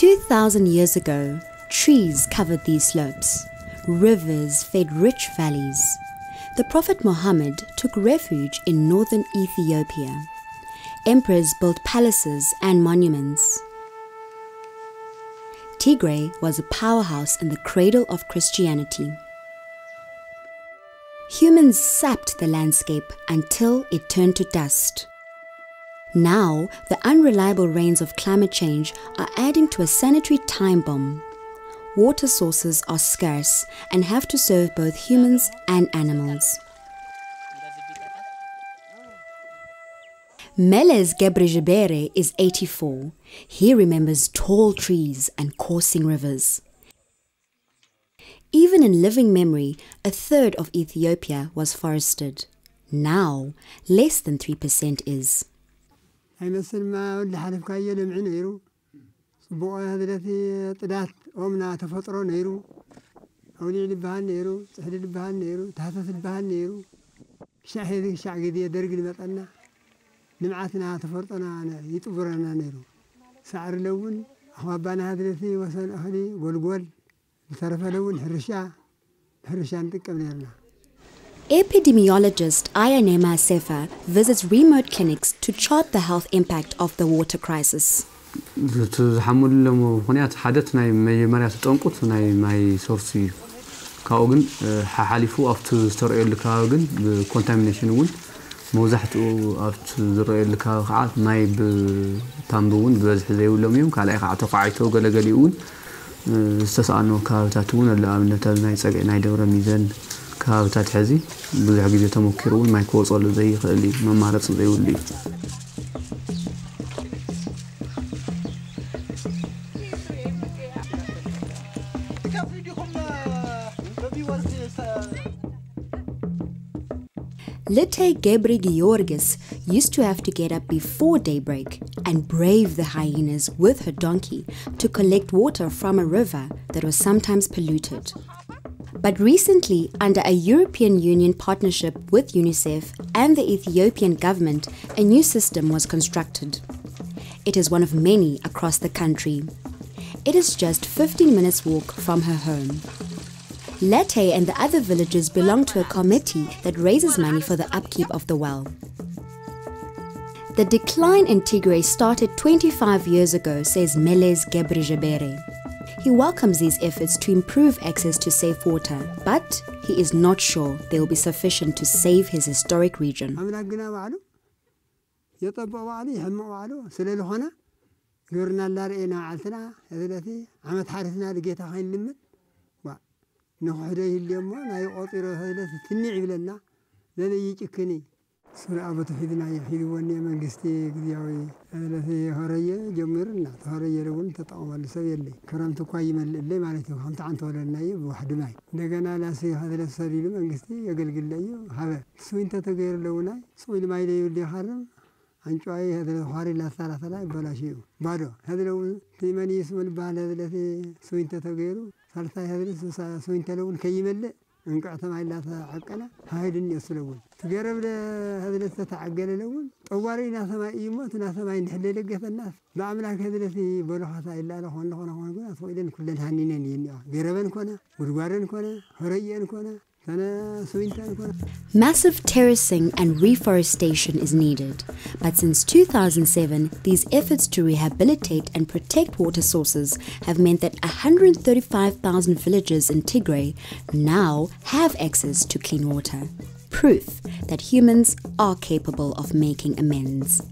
2,000 years ago, trees covered these slopes. Rivers fed rich valleys. The Prophet Muhammad took refuge in northern Ethiopia. Emperors built palaces and monuments. Tigray was a powerhouse in the cradle of Christianity. Humans sapped the landscape until it turned to dust. Now, the unreliable rains of climate change are adding to a sanitary time bomb. Water sources are scarce and have to serve both humans and animals. Meles Gebregebere is 84. He remembers tall trees and coursing rivers. Even in living memory, a third of Ethiopia was forested. Now, less than 3% is. نمعتنا تفرطنا يطبرنا نيرو سعر لون أخوابنا هذلتي وصل أهلي قول بترف لون حرشان تكملنا. Epidemiologist Ayanema Sefa visits remote clinics to chart the health impact of the water crisis. تحمل مخنيات حدث ناي مجمريا تطنقط ناي ماي سورسي كاوغن حاليفو افت ستوري لكاوغن بكونتامينيشن وون موزحتو افت زري لكاو ماي بتامبون بزح زيولم يوم كالاي قعتو قايتو غلغليون استسانو كاوتاتون الامنه ناي صقي ناي دبر ميزان كاوتات حزي بزح غيزه تمكرون ماي كوصل زي خلي ممارص زيولي. Lite Gebri Georgis used to have to get up before daybreak and brave the hyenas with her donkey to collect water from a river that was sometimes polluted. But recently, under a European Union partnership with UNICEF and the Ethiopian government, a new system was constructed. It is one of many across the country. It is just 15 minutes walk from her home. Lete and the other villagers belong to a committee that raises money for the upkeep of the well. The decline in Tigray started 25 years ago, says Meles Gebregebere. He welcomes these efforts to improve access to safe water, but he is not sure they will be sufficient to save his historic region. نخرج اليوم لا يقطر هذا تنيع بلنا لا يجكني سورة أبو تفيدنا يحيلوني من قستي قدياوي هذا في هرية جمرنا هرية لون تطعم السوي اللي كرمت قايم اللي معناته هم تعانت ولا النايب واحد معي نجنا لا سي هذا السرير من قستي يقلق اللي هذا سوي أنت تغير لوناي سوي ما يلي اللي حرم عنشوي هذا الحوار لا ثلاثة لا بلا شيء بارو هذا لو تيماني اسم البال هذا الذي سوي أنت تغيره ثالثة هذا سوي أنت لون كيمل انقعت معي لا تعقنا هاي الدنيا سلون تقرب هذا اللي تتعقل لون طواري ناس ما يموت ناس ما ينحل لقى الناس بعملك هذا اللي بروحها إلا له هون سويدن كلنا هنينين ينيا قربن كنا ورقارن كنا هريين كنا. Massive terracing and reforestation is needed, but since 2007, these efforts to rehabilitate and protect water sources have meant that 135,000 villages in Tigray now have access to clean water. Proof that humans are capable of making amends.